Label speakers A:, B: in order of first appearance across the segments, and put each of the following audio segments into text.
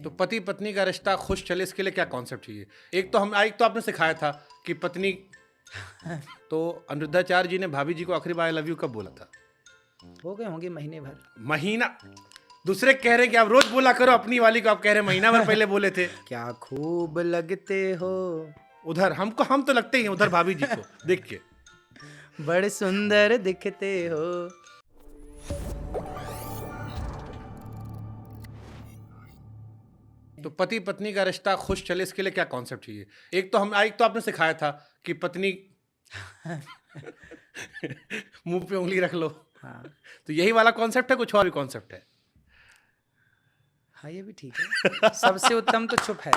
A: तो पति पत्नी का रिश्ता खुश चले इसके लिए क्या कॉन्सेप्ट चाहिए? एक तो आपने सिखाया था कि पत्नी तो अनिरुद्धाचार्य जी ने भाभी जी को आखिरी बार आई लव यू कब बोला था?
B: हो गए होंगे महीने भर।
A: महीना? दूसरे कह रहे हैं कि आप रोज बोला करो अपनी वाली को, आप कह रहे हैं महीना भर पहले बोले थे।
B: क्या खूब लगते हो,
A: उधर हम तो लगते ही हैं उधर भाभी जी को देख के।
B: बड़े सुंदर दिखते हो।
A: तो पति पत्नी का रिश्ता खुश चले इसके लिए क्या कॉन्सेप्ट चाहिए? एक तो आपने सिखाया था कि पत्नी मुंह पे उंगली रख लो।
B: हाँ
A: तो यही वाला कॉन्सेप्ट है, कुछ और भी कॉन्सेप्ट है?
B: हाँ, ये भी ठीक है। सबसे उत्तम तो चुप है,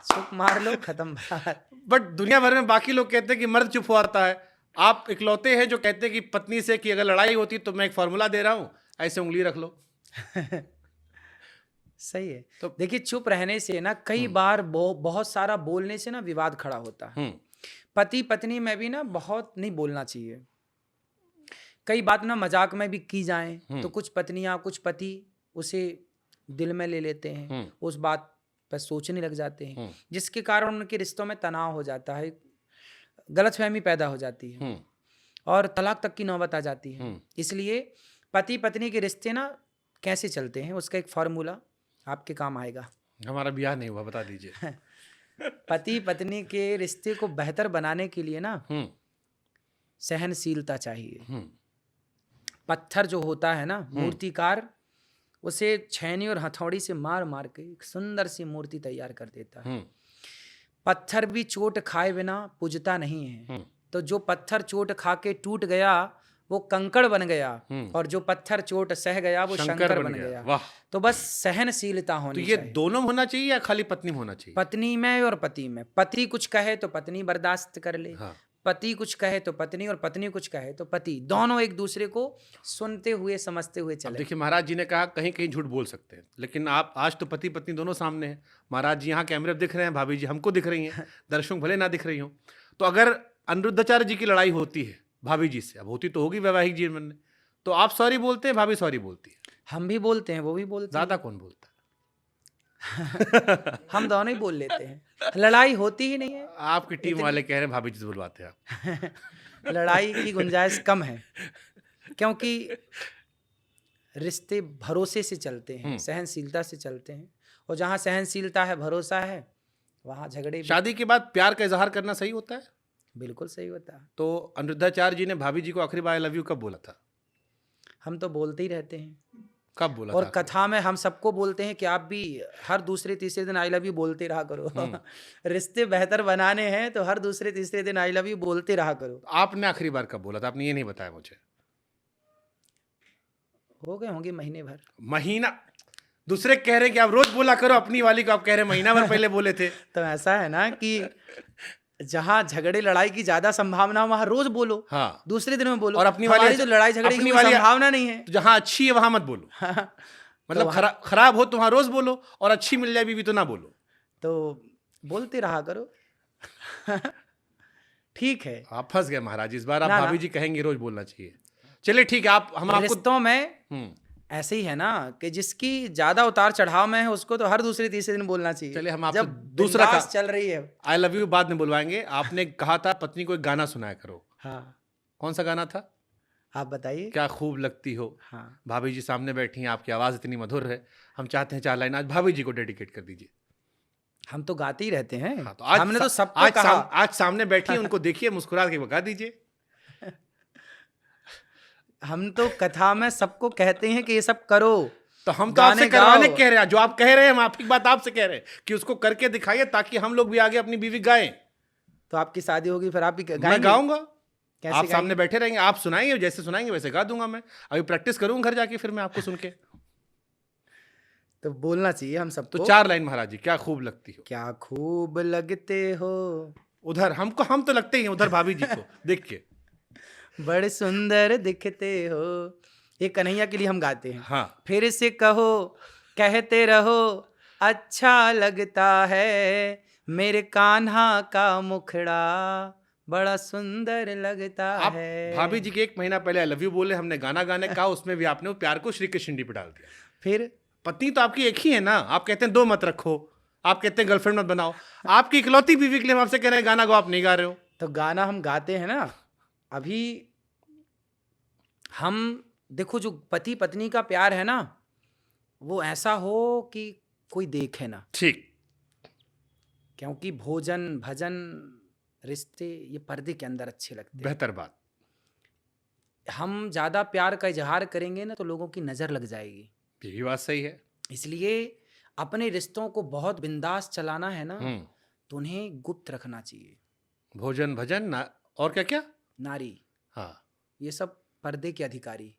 B: चुप मार लो, खत्म बात।
A: बट दुनिया भर में बाकी लोग कहते हैं कि मर्द चुप होता है, आप इकलौते हैं जो कहते हैं कि पत्नी से कि अगर लड़ाई होती तो मैं एक फॉर्मूला दे रहा हूं, ऐसे उंगली रख लो।
B: सही है।
A: तो
B: देखिए, चुप रहने से ना कई बार बहुत सारा बोलने से ना विवाद खड़ा होता है। पति पत्नी में भी ना बहुत नहीं बोलना चाहिए। कई बात ना मजाक में भी की जाए तो कुछ पत्नियां कुछ पति उसे दिल में ले लेते हैं, उस बात पर सोचने लग जाते हैं, जिसके कारण उनके रिश्तों में तनाव हो जाता है, गलतफहमी पैदा हो जाती है और तलाक तक की नौबत आ जाती है। इसलिए पति पत्नी के रिश्ते ना कैसे चलते हैं उसका एक फार्मूला आपके काम आएगा।
A: हमारा ब्याह नहीं हुआ, बता दीजिए।
B: पति पत्नी के रिश्ते को बेहतर बनाने के लिए ना सहनशीलता चाहिए। पत्थर जो होता है ना, मूर्तिकार उसे छेनी और हथौड़ी से मार मार के एक सुंदर सी मूर्ति तैयार कर देता है। पत्थर भी चोट खाए बिना पूजता नहीं है। तो जो पत्थर चोट खा के टूट गया वो कंकड़ बन गया, और जो पत्थर चोट सह गया वो शंकर बन गया।
A: वाह!
B: तो बस सहनशीलता होनी
A: तो ये
B: चाहिए।
A: दोनों होना चाहिए या खाली पत्नी में होना चाहिए?
B: पत्नी में और पति में। पति कुछ कहे तो पत्नी बर्दाश्त कर ले,
A: हाँ।
B: पति कुछ कहे तो पत्नी, और पत्नी कुछ कहे तो पति, दोनों एक दूसरे को सुनते हुए समझते हुए चले।
A: देखिए, महाराज जी ने कहा कहीं कहीं झूठ बोल सकते हैं, लेकिन आप आज तो पति पत्नी दोनों सामने हैं। महाराज जी यहाँ कैमरे पे दिख रहे हैं, भाभी जी हमको दिख रही हैं, दर्शकों भले ना दिख रही हो। तो अगर अनिरुद्धाचार्य जी की लड़ाई होती है भाभी जी से, अब होती तो होगी वैवाहिक जीवन में, तो आप सॉरी बोलते हैं, भाभी सॉरी बोलती है?
B: हम भी बोलते हैं, वो भी बोलते
A: ज्यादा कौन बोलता है?
B: हम दोनों ही बोल लेते हैं। लड़ाई होती ही नहीं है।
A: आपकी टीम वाले कह रहे हैं भाभी जी से बुलवाते हैं आप।
B: लड़ाई की गुंजाइश कम है, क्योंकि रिश्ते भरोसे से चलते हैं, सहनशीलता से चलते हैं, और जहाँ सहनशीलता है, भरोसा है, वहाँ झगड़े भी।
A: शादी के बाद प्यार का इजहार करना सही होता है?
B: बिल्कुल सही होता है।
A: तो अनिरुद्धाचार्य जी ने भाभी जी को आखिरी बार आई लव यू कब बोला था?
B: हम तो बोलते ही रहते हैं।
A: कब बोला
B: और
A: था?
B: कथा में हम सबको बोलते हैं कि आप भी हर दूसरे तीसरे दिन आई लव यू बोलते रहा करो। रिश्ते बेहतर बनाने हैं तो हर दूसरे तीसरे दिन आई लव यू बोलते रहा करो।
A: तो आपने आखिरी बार कब बोला था? आपने ये नहीं बताया मुझे।
B: हो गए होंगे महीने भर।
A: महीना? दूसरे कह रहे हैं कि आप रोज बोला करो अपनी वाली को, आप कह रहे हैं महीना भर पहले बोले थे।
B: तो ऐसा है ना कि जहाँ झगड़े लड़ाई की ज्यादा संभावना वहां रोज बोलो,
A: हाँ,
B: दूसरे दिन में बोलो।
A: और अपनी वाली
B: तो लड़ाई झगड़े की
A: अपनी
B: कोई
A: वाली
B: संभावना नहीं है।
A: तो जहाँ अच्छी है वहां मत बोलो। मतलब खराब हो तो वहां रोज बोलो, और अच्छी मिल जाए बीवी तो ना बोलो।
B: तो बोलते रहा करो। ठीक है,
A: आप फंस गए महाराज, इस बार आप
B: ना,
A: भाभी जी कहेंगे रोज बोलना चाहिए। चलिए ठीक है, हम आपको
B: रिश्तों में ऐसे ही है ना कि जिसकी ज्यादा उतार चढ़ाव में है उसको तो हर दूसरे तीसरे दिन बोलना चाहिए।
A: चलिए हम आपसे
B: जब
A: दूसरा
B: बिंदास चल रही है।
A: आई लव यू बाद में बुलवाएंगे। आपने कहा था पत्नी को एक गाना सुनाया करो।
B: हाँ,
A: कौन सा गाना था?
B: आप बताइए।
A: क्या खूब लगती हो।
B: हाँ,
A: भाभी जी सामने बैठी हैं, आपकी आवाज इतनी मधुर है, हम चाहते हैं 4 लाइन आज भाभी जी को डेडिकेट कर दीजिए।
B: हम तो गाते ही रहते हैं।
A: हाँ, तो आज
B: हमने तो सबको कहा।
A: आज सामने बैठी हैं, उनको देखिए, मुस्कुरा के बता दीजिए।
B: हम तो कथा में सबको कहते हैं कि ये सब करो।
A: तो हम तो आपसे करवाने कह रहे हैं, जो आप कह रहे हैं हम आपकी बात आपसे कह रहे हैं कि उसको करके दिखाइए, ताकि हम लोग भी आगे अपनी बीवी गाएं।
B: तो आपकी शादी होगी फिर आप भी गाएंगे?
A: मैं गाऊंगा।
B: कैसे
A: आप सामने बैठे रहेंगे, आप सुनाएंगे, जैसे सुनाएंगे वैसे गा दूंगा मैं। अभी प्रैक्टिस करूंगा घर जाके, फिर मैं आपको सुन के।
B: तो बोलना चाहिए हम सबको।
A: तो 4 लाइन महाराज जी, क्या खूब लगती हो।
B: क्या खूब लगते हो,
A: उधर हम तो लगते ही हैं उधर भाभी जी को देख के।
B: बड़े सुंदर दिखते हो, ये कन्हैया के लिए हम गाते हैं।
A: हाँ,
B: फिर से कहो, कहते रहो, अच्छा लगता है मेरे कान्हा का मुखड़ा, बड़ा सुंदर लगता
A: आप
B: है।
A: भाभी जी के 1 महीना पहले आई लव यू बोले, हमने गाना गाने कहा, उसमें भी आपने वो प्यार को श्री कृष्ण जी पे डाल दिया।
B: फिर
A: पत्नी तो आपकी एक ही है ना, आप कहते हैं 2 मत रखो, आप कहते हैं गर्लफ्रेंड मत बनाओ, आपकी इकलौती बीवी के लिए हम आपसे कह रहे हैं गाना गाओ, आप नहीं गा रहे हो।
B: तो गाना हम गाते हैं ना। अभी हम देखो, जो पति पत्नी का प्यार है ना, वो ऐसा हो कि कोई देखे ना,
A: ठीक,
B: क्योंकि भोजन भजन रिश्ते ये पर्दे के अंदर अच्छे लगते हैं।
A: बेहतर बात।
B: हम ज़्यादा प्यार का इजहार करेंगे ना तो लोगों की नज़र लग जाएगी।
A: ये भी बात सही है।
B: इसलिए अपने रिश्तों को बहुत बिंदास चलाना है ना,
A: हम्म,
B: तो उन्हें गुप्त रखना चाहिए।
A: भोजन भजन ना, और क्या क्या,
B: नारी
A: हाँ,
B: ये सब पर्दे के अधिकारी।